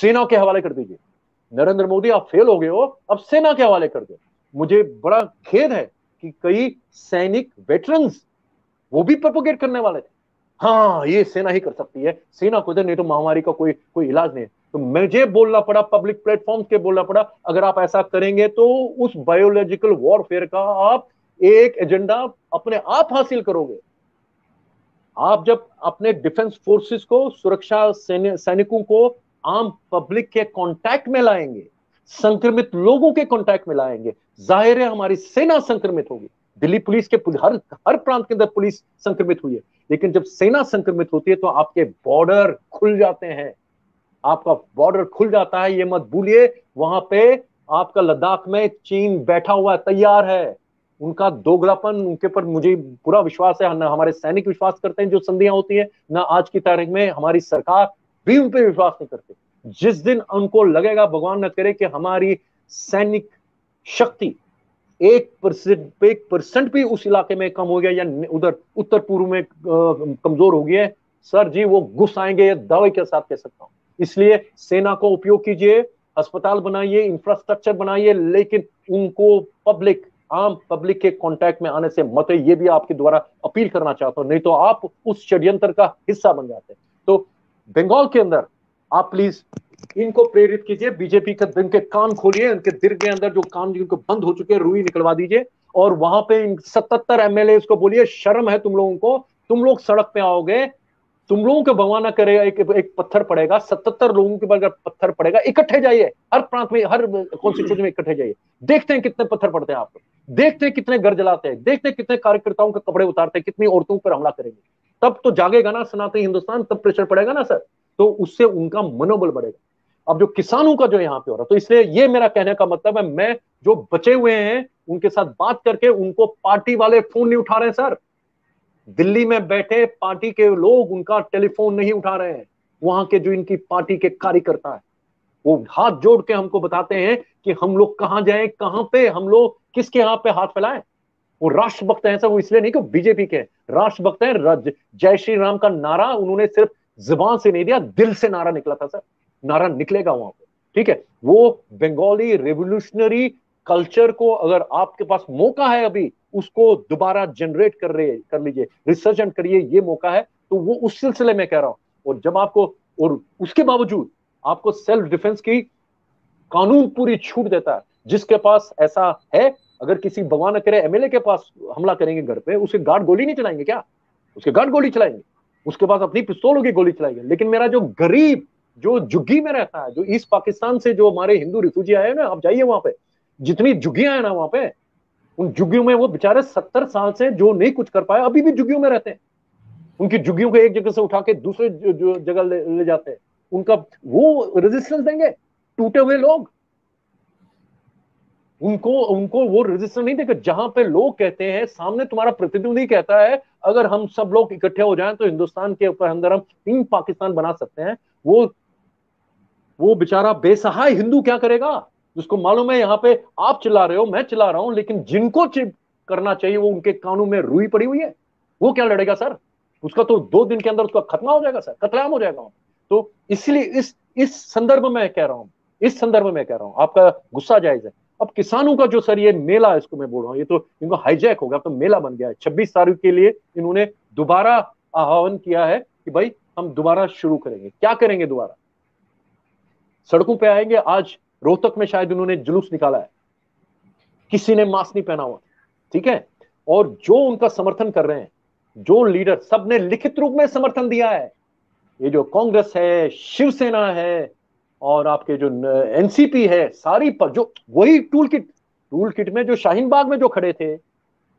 सेना के हवाले कर दीजिए। नरेंद्र मोदी आप फेल हो गए हो, अब सेना के हवाले कर दो। मुझे बड़ा खेद है कि कई सैनिक वेटरन्स वो भी प्रोपोगेट करने वाले थे, हाँ ये सेना ही कर सकती है, सेना को दे, नहीं तो महामारी का कोई कोई इलाज नहीं है। तो मुझे बोलना पड़ा, पब्लिक प्लेटफॉर्म के बोलना पड़ा, अगर आप ऐसा करेंगे तो उस बायोलॉजिकल वॉरफेयर का आप एक एजेंडा अपने आप हासिल करोगे। आप जब अपने डिफेंस फोर्सेस को, सुरक्षा सैनिकों को आम पब्लिक के कांटेक्ट में लाएंगे, संक्रमित लोगों के कांटेक्ट में लाएंगे, जाहिर है हमारी सेना संक्रमित होगी। दिल्ली पुलिस के हर हर प्रांत के अंदर पुलिस संक्रमित हुई है, लेकिन जब सेना संक्रमित होती है तो आपके बॉर्डर खुल जाते हैं, आपका बॉर्डर खुल जाता है। ये मत भूलिए, वहां पे आपका लद्दाख में चीन बैठा हुआ है, तैयार है। उनका दोगलापन, उनके ऊपर मुझे पूरा विश्वास है, ना हमारे सैनिक विश्वास करते हैं जो संधियां होती है, ना आज की तारीख में हमारी सरकार भी उन पर विश्वास नहीं करती। जिस दिन उनको लगेगा, भगवान न करे कि हमारी सैनिक शक्ति 1% भी उस इलाके में कम हो गया या उधर उत्तर पूर्व में कमजोर हो गया है, सर जी वो घुस आएंगे, ये दावे के साथ कह सकता हूं। इसलिए सेना को उपयोग कीजिए, अस्पताल बनाइए, इंफ्रास्ट्रक्चर बनाइए, लेकिन उनको पब्लिक, आम पब्लिक के कांटेक्ट में आने से मत, ये भी आपके द्वारा अपील करना चाहता हूं, नहीं तो आप उस षड्यंत्र का हिस्सा बन जाते हैं। तो बंगाल के अंदर आप प्लीज इनको प्रेरित कीजिए, बीजेपी के इनके कान खोलिए, इनके दिल के अंदर जो कान जिनको बंद हो चुके हैं रुई निकलवा दीजिए, और वहां पे इन 77 एमएलए को बोलिए शर्म है तुम लोगों को, तुम लोग सड़क पे आओगे, तुम लोगों को भगवान ना करे एक पत्थर पड़ेगा, 77 लोगों के ऊपर पत्थर पड़ेगा, इकट्ठे जाइए, हर प्रांत में, हर कॉन्स्टिट्यूशन में इकट्ठे जाइए, देखते हैं कितने पत्थर पड़ते हैं आपको, देखते हैं कितने घर जलाते हैं, देखते हैं कितने कार्यकर्ताओं के कपड़े उतारते हैं, कितनी औरतों पर हमला करेंगे। तब तो जागेगा ना सनातन हिंदुस्तान, तब प्रेशर पड़ेगा ना सर, तो उससे उनका मनोबल बढ़ेगा। अब जो किसानों का जो यहाँ पे हो रहा, तो इसलिए ये मेरा कहने का मतलब है, मैं जो बचे हुए हैं उनके साथ बात करके, उनको पार्टी वाले फोन नहीं उठा रहे हैं सर, दिल्ली में बैठे पार्टी के लोग उनका टेलीफोन नहीं उठा रहे हैं, वहां के जो इनकी पार्टी के कार्यकर्ता है वो हाथ जोड़ के हमको बताते हैं कि हम लोग कहां जाएं, कहां पे हम लोग किसके हाथ पे हाथ फैलाएं। वो राष्ट्रभक्त हैं सर, वो इसलिए नहीं कि बीजेपी के राष्ट्रभक्त हैं। जय श्री राम का नारा उन्होंने सिर्फ जुबान से नहीं दिया, दिल से नारा निकला था सर, नारा निकलेगा वहां पे, ठीक है। वो बंगाली रेवोल्यूशनरी कल्चर को अगर आपके पास मौका है अभी, उसको दोबारा जनरेट कर लीजिए, रिसर्जेंट करिए, ये मौका है। तो वो उस सिलसिले में कह रहा हूं। और जब आपको, और उसके बावजूद आपको सेल्फ डिफेंस की कानून पूरी छूट देता है, जिसके पास ऐसा है, अगर किसी भगवान न करे एमएलए के पास हमला करेंगे घर पे, उसके गार्ड गोली नहीं चलाएंगे क्या? उसके गार्ड गोली चलाएंगे, उसके पास अपनी पिस्तौलों की गोली चलाएंगे। लेकिन मेरा जो गरीब, जो झुग्गी में रहता है, जो ईस्ट पाकिस्तान से जो हमारे हिंदू रिफ्यूजी आए ना, आप जाइए वहां पे, जितनी झुग्गियां है ना वहां पे, उन झुग्गियों में वो बेचारे 70 साल से जो नहीं कुछ कर पाए अभी भी झुग्गियों में रहते हैं। उनकी झुग्गियों को एक जगह से उठा के दूसरे जगह ले जाते हैं। उनका वो रेजिस्टेंस देंगे, टूटे हुए लोग, उनको उनको वो रेजिस्टेंस नहीं देगा। जहां पे लोग कहते हैं, सामने तुम्हारा प्रतिनिधि कहता है, अगर हम सब लोग इकट्ठे हो जाएं तो हिंदुस्तान के ऊपर अंदर हम 3 पाकिस्तान बना सकते हैं। वो बेचारा बेसहाय हिंदू क्या करेगा, जिसको मालूम है यहाँ पे आप चिल्ला रहे हो, मैं चिल्ला रहा हूं, लेकिन जिनको करना चाहिए वो उनके कानों में रुई पड़ी हुई है, वो क्या लड़ेगा सर? उसका तो 2 दिन के अंदर उसका खत्म हो जाएगा सर, कतलेआम हो जाएगा। तो इसलिए इस संदर्भ में कह रहा हूं, इस संदर्भ में कह रहा हूं, आपका गुस्सा जायज है। अब किसानों का जो सर ये मेला, इसको मैं बोल रहा हूं, ये तो इनको हाईजैक हो गया, तो मेला बन गया है। 26 तारीख के लिए इन्होंने दोबारा आह्वान किया है कि भाई हम दोबारा शुरू करेंगे। क्या करेंगे दोबारा? सड़कों पे आएंगे। आज रोहतक में शायद उन्होंने जुलूस निकाला है, किसी ने मास्क नहीं पहना हुआ, ठीक है। और जो उनका समर्थन कर रहे हैं, जो लीडर, सबने लिखित रूप में समर्थन दिया है। ये जो कांग्रेस है, शिवसेना है, और आपके जो एनसीपी है, सारी पर जो वही टूल किट में जो शाहीन बाग में जो खड़े थे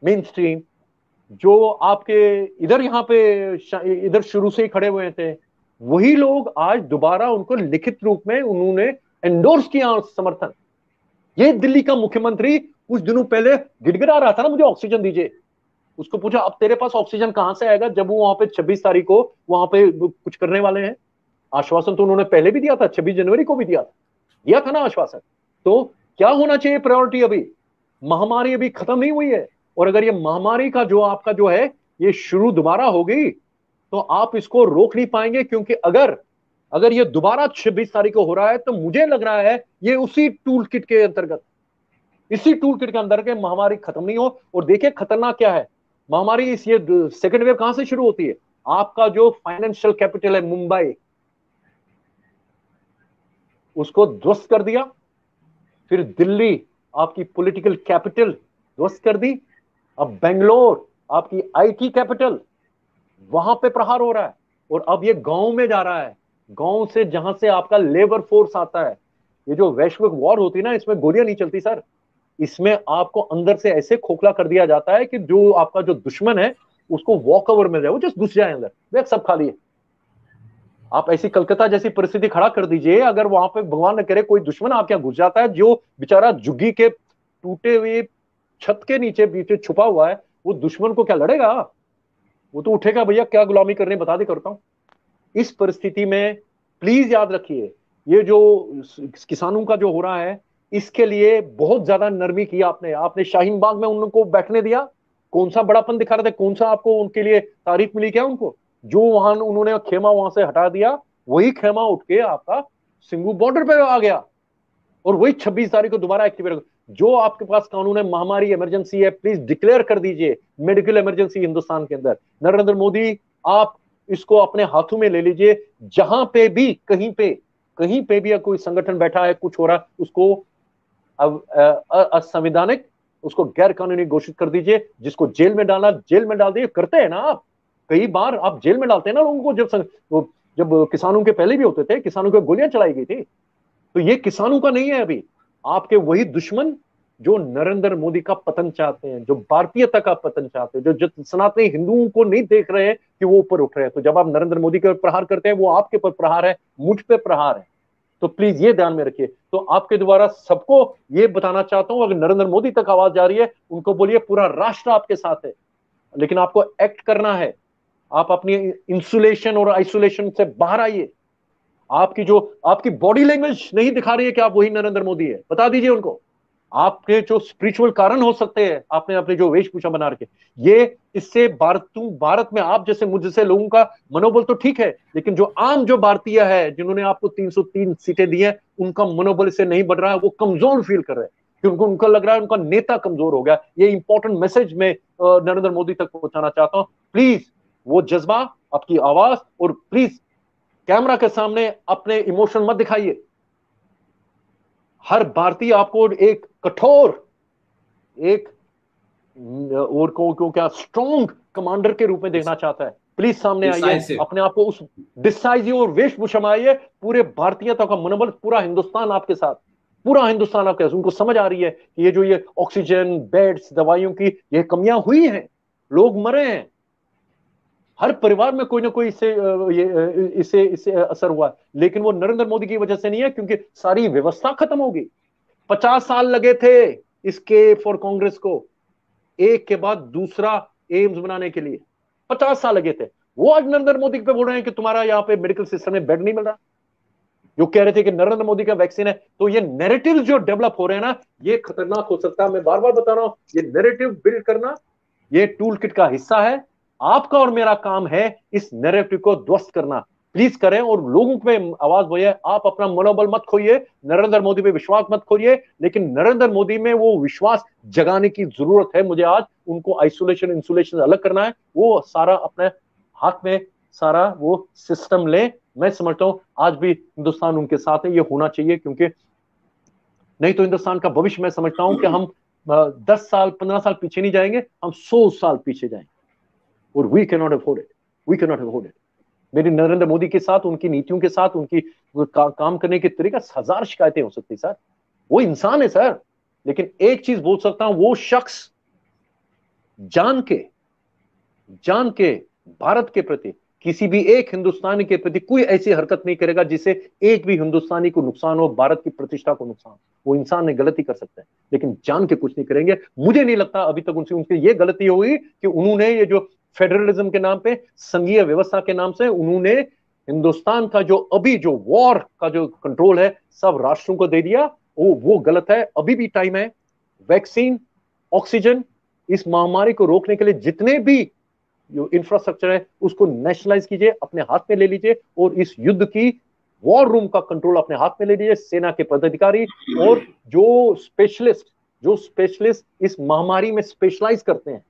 मेन स्ट्रीम, जो आपके इधर यहाँ पे इधर शुरू से ही खड़े हुए थे, वही लोग आज दोबारा उनको लिखित रूप में उन्होंने एंडोर्स किया समर्थन। ये दिल्ली का मुख्यमंत्री कुछ दिनों पहले गिड़गिड़ा रहा था ना, मुझे ऑक्सीजन दीजिए। उसको पूछा अब तेरे पास ऑक्सीजन कहां से आएगा, जब वो वहां पे 26 तारीख को वहां पे कुछ करने वाले हैं। आश्वासन तो उन्होंने पहले भी दिया था, 26 जनवरी को भी दिया था ना आश्वासन। तो क्या होना चाहिए प्रायोरिटी? अभी महामारी अभी खत्म नहीं हुई है, और अगर ये महामारी का जो आपका जो है ये शुरू दोबारा हो गई, तो आप इसको रोक नहीं पाएंगे। क्योंकि अगर अगर ये दोबारा 26 तारीख को हो रहा है तो मुझे लग रहा है ये उसी टूल किट के अंतर्गत, इसी टूल किट के अंदर के महामारी खत्म नहीं हो। और देखिए खतरनाक क्या है महामारी, इस ये सेकेंड वेव कहां से शुरू होती है, आपका जो फाइनेंशियल कैपिटल है मुंबई, उसको ध्वस्त कर दिया। फिर दिल्ली आपकी पॉलिटिकल कैपिटल ध्वस्त कर दी। अब बेंगलोर आपकी आईटी कैपिटल, वहां पे प्रहार हो रहा है। और अब ये गांव में जा रहा है, गांव से जहां से आपका लेबर फोर्स आता है। ये जो वैश्विक वॉर होती है ना, इसमें गोलियां नहीं चलती सर, इसमें आपको अंदर से ऐसे खोखला कर दिया जाता है कि जो आपका जो दुश्मन है उसको वॉक ओवर मिल जाए, वो जस्ट घुस जाए अंदर, वे सब खाली है। आप ऐसी कलकत्ता जैसी परिस्थिति खड़ा कर दीजिए, अगर वहां पे भगवान न करे कोई दुश्मन आपके यहाँ घुस जाता है, जो बेचारा झुग्गी के टूटे हुए छत के नीचे बीच छुपा हुआ है, वो दुश्मन को क्या लड़ेगा? वो तो उठेगा भैया क्या गुलामी करने बता दे करता हूं। इस परिस्थिति में प्लीज याद रखिए, ये जो किसानों का जो हो रहा है, इसके लिए बहुत ज्यादा नरमी की आपने। आपने शाहीन बाग में उनको बैठने दिया, कौन सा बड़ापन दिखा रहे थे, कौन सा आपको उनके लिए तारीफ मिली क्या उनको? जो वहां उन्होंने खेमा वहां से हटा दिया, वही खेमा उठ के आपका सिंगू बॉर्डर पे आ गया, और वही 26 तारीख को दोबारा एक्टिवेट। जो आपके पास कानून है, महामारी इमरजेंसी है, प्लीज डिक्लेयर कर दीजिए मेडिकल इमरजेंसी हिंदुस्तान के अंदर। नरेंद्र मोदी आप इसको अपने हाथों में ले लीजिए, जहां पे भी कहीं पे भी कोई संगठन बैठा है, कुछ हो रहा है, उसको असंवैधानिक, उसको गैर कानूनी घोषित कर दीजिए। जिसको जेल में डालना जेल में डाल दीजिए। करते हैं ना आप, कई बार आप जेल में डालते हैं ना लोगों को। जब किसानों के पहले भी होते थे, किसानों को गोलियां चलाई गई थी। तो ये किसानों का नहीं है, अभी आपके वही दुश्मन जो नरेंद्र मोदी का पतन चाहते हैं, जो भारतीयता का पतन चाहते हैं, जो सनातनी हिंदुओं को नहीं देख रहे हैं कि वो ऊपर उठ रहे हैं। तो जब आप नरेंद्र मोदी के प्रहार करते हैं, वो आपके पर प्रहार है, मुझ पे प्रहार है। तो प्लीज ये ध्यान में रखिए। तो आपके द्वारा सबको ये बताना चाहता हूं, अगर नरेंद्र मोदी तक आवाज जा रही है, उनको बोलिए पूरा राष्ट्र आपके साथ है, लेकिन आपको एक्ट करना है। आप अपनी इंसुलेशन और आइसोलेशन से बाहर आइए। आपकी बॉडी लैंग्वेज नहीं दिखा रही है कि आप वही नरेंद्र मोदी है, बता दीजिए उनको। आपके जो स्पिरिचुअल कारण हो सकते हैं, आपने अपने जो वेशभूषा बना रखे, ये इससे भारत में आप जैसे मुझ जैसे लोगों का मनोबल तो ठीक है, लेकिन जो आम जो भारतीय है, जिन्होंने आपको 303 सीटें दी है, उनका मनोबल इससे नहीं बढ़ रहा है। वो कमजोर फील कर रहे हैं, क्योंकि उनको लग रहा है उनका नेता कमजोर हो गया। ये इंपॉर्टेंट मैसेज मैं नरेंद्र मोदी तक पहुंचाना चाहता हूं। प्लीज वो जज्बा, आपकी आवाज, और प्लीज कैमरा के सामने अपने इमोशन मत दिखाइए। हर भारतीय आपको एक कठोर, एक और को क्या स्ट्रॉन्ग कमांडर के रूप में देखना चाहता है। प्लीज सामने आइए, अपने आप को उस डिसाइजिव और वेशभूषा में आइए। पूरे भारतीयता का मनोबल, पूरा हिंदुस्तान आपके साथ, पूरा हिंदुस्तान आपके साथ। उनको समझ आ रही है कि ये जो ये ऑक्सीजन, बेड्स, दवाइयों की ये कमियां हुई हैं, लोग मरे हैं, हर परिवार में कोई ना कोई इससे असर हुआ है। लेकिन वो नरेंद्र मोदी की वजह से नहीं है, क्योंकि सारी व्यवस्था खत्म हो गई। 50 साल लगे थे इसके फॉर कांग्रेस को, एक के बाद दूसरा एम्स बनाने के लिए 50 साल लगे थे। वो आज नरेंद्र मोदी पे बोल रहे हैं कि तुम्हारा यहाँ पे मेडिकल सिस्टम में बेड नहीं मिल रहा। जो कह रहे थे कि नरेंद्र मोदी का वैक्सीन है। तो ये नैरेटिव जो डेवलप हो रहे हैं ना, ये खतरनाक हो सकता है। मैं बार बार बता रहा हूं, ये नैरेटिव बिल्ड करना ये टूल किट का हिस्सा है। आपका और मेरा काम है इस नैरेटिव को ध्वस्त करना। प्लीज करें और लोगों में आवाज बोलिए। आप अपना मनोबल मत खोइए, नरेंद्र मोदी पे विश्वास मत खोइए, लेकिन नरेंद्र मोदी में वो विश्वास जगाने की जरूरत है मुझे आज। उनको आइसोलेशन इंसुलेशन अलग करना है, वो सारा अपने हाथ में सारा वो सिस्टम ले। मैं समझता हूं आज भी हिंदुस्तान उनके साथ है, ये होना चाहिए, क्योंकि नहीं तो हिंदुस्तान का भविष्य मैं समझता हूं कि हम 10 साल 15 साल पीछे नहीं जाएंगे, हम 100 साल पीछे जाएंगे। और we can not afford it, we can not afford it. मेरी नरेंद्र मोदी के साथ, उनकी नीतियों के साथ, उनकी काम करने के तरीका, 1000 शिकायतें हो सकती सर। वो इंसान है सर, लेकिन एक चीज बोल सकता हूं, वो शख्स जान के भारत के प्रति, किसी भी एक हिंदुस्तानी के प्रति कोई ऐसी हरकत नहीं करेगा जिससे एक भी हिंदुस्तानी को नुकसान हो, भारत की प्रतिष्ठा को नुकसान। वो इंसान ने गलती कर सकता है, लेकिन जान के कुछ नहीं करेंगे। मुझे नहीं लगता अभी तक उनसे उनकी ये गलती हुई कि उन्होंने ये जो फेडरलिज्म के नाम पे, संघीय व्यवस्था के नाम से, उन्होंने हिंदुस्तान का जो अभी जो वॉर का जो कंट्रोल है सब राष्ट्रों को दे दिया। वो गलत है। अभी भी टाइम है। वैक्सीन, ऑक्सीजन, इस महामारी को रोकने के लिए जितने भी जो इंफ्रास्ट्रक्चर है उसको नेशनलाइज कीजिए, अपने हाथ में ले लीजिए, और इस युद्ध की वॉर रूम का कंट्रोल अपने हाथ में ले लीजिए, सेना के पदाधिकारी और जो स्पेशलिस्ट इस महामारी में स्पेशलाइज करते हैं,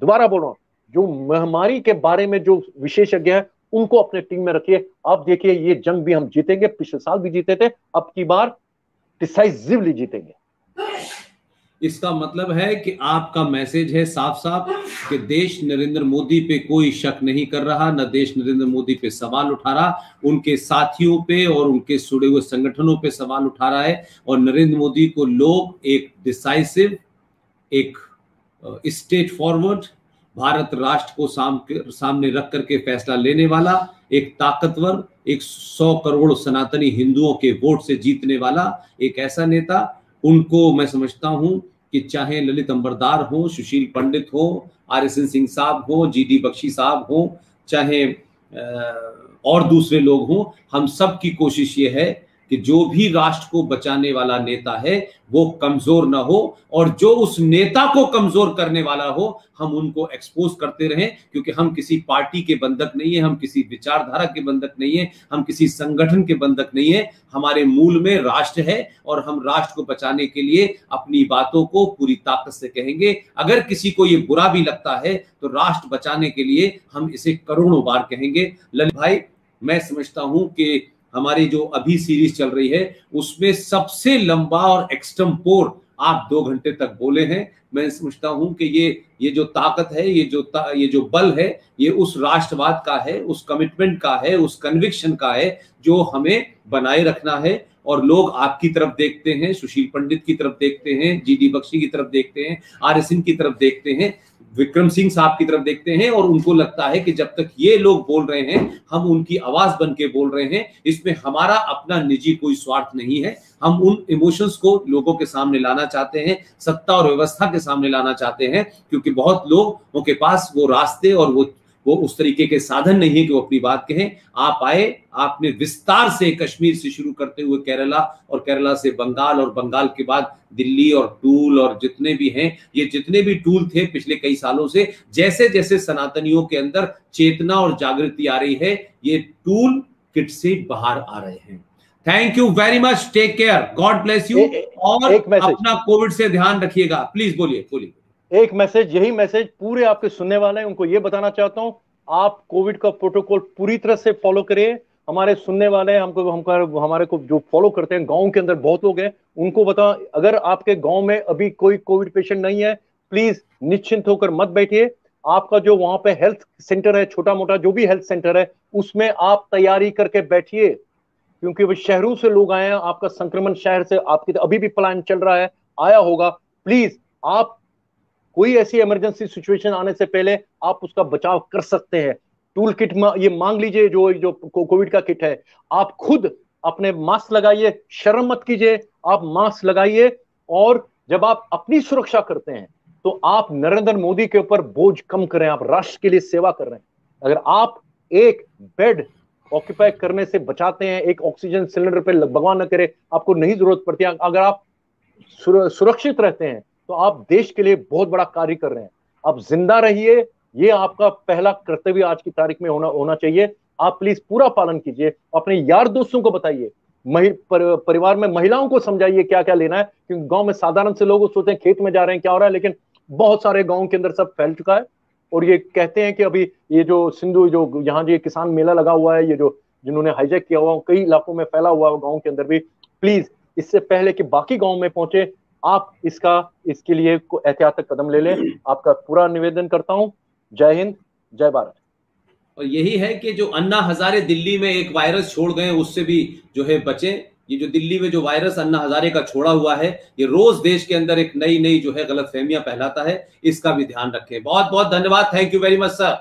दोबारा बोल रहा हूं, जो महामारी के बारे में जो विशेषज्ञ है उनको अपने टीम में रखिए। आप देखिए ये जंग भी हम जीतेंगे, पिछले साल भी जीते थे, अब की बार डिसाइसिवली जीतेंगे। इसका मतलब है कि आपका मैसेज है साफ साफ कि देश नरेंद्र मोदी पे कोई शक नहीं कर रहा, न देश नरेंद्र मोदी पे सवाल उठा रहा, उनके साथियों पे और उनके जुड़े हुए संगठनों पे सवाल उठा रहा है। और नरेंद्र मोदी को लोग एक डिसाइसिव, एक स्ट्रेट फॉरवर्ड, भारत राष्ट्र को सामने रख करके फैसला लेने वाला, एक ताकतवर, एक 100 करोड़ सनातनी हिंदुओं के वोट से जीतने वाला एक ऐसा नेता, उनको मैं समझता हूं कि चाहे ललित अंबरदार हो, सुशील पंडित हो, RSN सिंह साहब हो, GD बख्शी साहब हो, चाहे और दूसरे लोग हो, हम सब की कोशिश ये है कि जो भी राष्ट्र को बचाने वाला नेता है वो कमजोर ना हो, और जो उस नेता को कमजोर करने वाला हो हम उनको एक्सपोज करते रहें, क्योंकि हम किसी पार्टी के बंधक नहीं है, हम किसी विचारधारा के बंधक नहीं है, हम किसी संगठन के बंधक नहीं है, हमारे मूल में राष्ट्र है और हम राष्ट्र को बचाने के लिए अपनी बातों को पूरी ताकत से कहेंगे। अगर किसी को ये बुरा भी लगता है तो राष्ट्र बचाने के लिए हम इसे करोड़ों बार कहेंगे। ललित भाई, मैं समझता हूं कि हमारी जो अभी सीरीज चल रही है उसमें सबसे लंबा और एक्सटेम्पोर आप 2 घंटे तक बोले हैं। मैं समझता हूं कि ये जो ताकत है, ये जो बल है, ये उस राष्ट्रवाद का है, उस कमिटमेंट का है, उस कन्विक्शन का है जो हमें बनाए रखना है। और लोग आपकी तरफ देखते हैं, सुशील पंडित की तरफ देखते हैं, GD बख्शी की तरफ देखते हैं, RSN की तरफ देखते हैं, विक्रम सिंह साहब की तरफ देखते हैं, और उनको लगता है कि जब तक ये लोग बोल रहे हैं हम उनकी आवाज बन के बोल रहे हैं। इसमें हमारा अपना निजी कोई स्वार्थ नहीं है, हम उन इमोशंस को लोगों के सामने लाना चाहते हैं, सत्ता और व्यवस्था के सामने लाना चाहते हैं, क्योंकि बहुत लोगों के पास वो रास्ते और वो उस तरीके के साधन नहीं है कि वो अपनी बात कहें। आप आए, आपने विस्तार से कश्मीर से शुरू करते हुए केरला, और केरला से बंगाल, और बंगाल के बाद दिल्ली और टूल, और जितने भी हैं, ये जितने भी टूल थे पिछले कई सालों से, जैसे जैसे सनातनियों के अंदर चेतना और जागृति आ रही है, ये टूल किट से बाहर आ रहे हैं। Thank you very much, take care, god bless you, और अपना कोविड से ध्यान रखिएगा। प्लीज बोलिए। एक मैसेज, यही मैसेज पूरे आपके सुनने वाले हैं उनको ये बताना चाहता हूं, आप कोविड का प्रोटोकॉल पूरी तरह से फॉलो करिए। हमारे सुनने वाले हमारे को जो फॉलो करते हैं, गांव के अंदर बहुत लोग हैं, उनको बताओ अगर आपके गांव में अभी कोई कोविड पेशेंट नहीं है, प्लीज निश्चिंत होकर मत बैठिए। आपका जो वहां पे हेल्थ सेंटर है, छोटा मोटा जो भी हेल्थ सेंटर है, उसमें आप तैयारी करके बैठिए, क्योंकि वो शहरों से लोग आए हैं, आपका संक्रमण शहर से आपकी अभी भी प्लान चल रहा है, आया होगा। प्लीज आप कोई ऐसी इमरजेंसी सिचुएशन आने से पहले आप उसका बचाव कर सकते हैं। टूल किट ये मांग लीजिए, जो कोविड का किट है, आप खुद अपने मास्क लगाइए, शर्म मत कीजिए, आप मास्क लगाइए। और जब आप अपनी सुरक्षा करते हैं तो आप नरेंद्र मोदी के ऊपर बोझ कम करें, आप राष्ट्र के लिए सेवा कर रहे हैं। अगर आप एक बेड ऑक्यूपाई करने से बचाते हैं, एक ऑक्सीजन सिलेंडर पे भगवान न करे आपको नहीं जरूरत पड़ती, अगर आप सुरक्षित रहते हैं तो आप देश के लिए बहुत बड़ा कार्य कर रहे हैं। आप जिंदा रहिए, ये आपका पहला कर्तव्य आज की तारीख में होना चाहिए। आप प्लीज पूरा पालन कीजिए, अपने यार दोस्तों को बताइए, परिवार में महिलाओं को समझाइए क्या क्या लेना है, क्योंकि गांव में साधारण से लोग सोचते हैं खेत में जा रहे हैं क्या हो रहा है, लेकिन बहुत सारे गांव के अंदर सब फैल चुका है। और ये कहते हैं कि अभी ये जो सिंधु, जो यहाँ जो किसान मेला लगा हुआ है, ये जो जिन्होंने हाईजैक किया हुआ, कई इलाकों में फैला हुआ है गाँव के अंदर भी, प्लीज इससे पहले कि बाकी गाँव में पहुंचे आप इसके लिए एहतियातक कदम ले लें। आपका पूरा निवेदन करता हूं। जय हिंद, जय भारत। और यही है कि जो अन्ना हजारे दिल्ली में एक वायरस छोड़ गए, उससे भी जो है बचें। ये जो दिल्ली में जो वायरस अन्ना हजारे का छोड़ा हुआ है, ये रोज देश के अंदर एक नई जो है गलतफहमियां फैलाता है, इसका भी ध्यान रखें। बहुत बहुत धन्यवाद, thank you very much sir.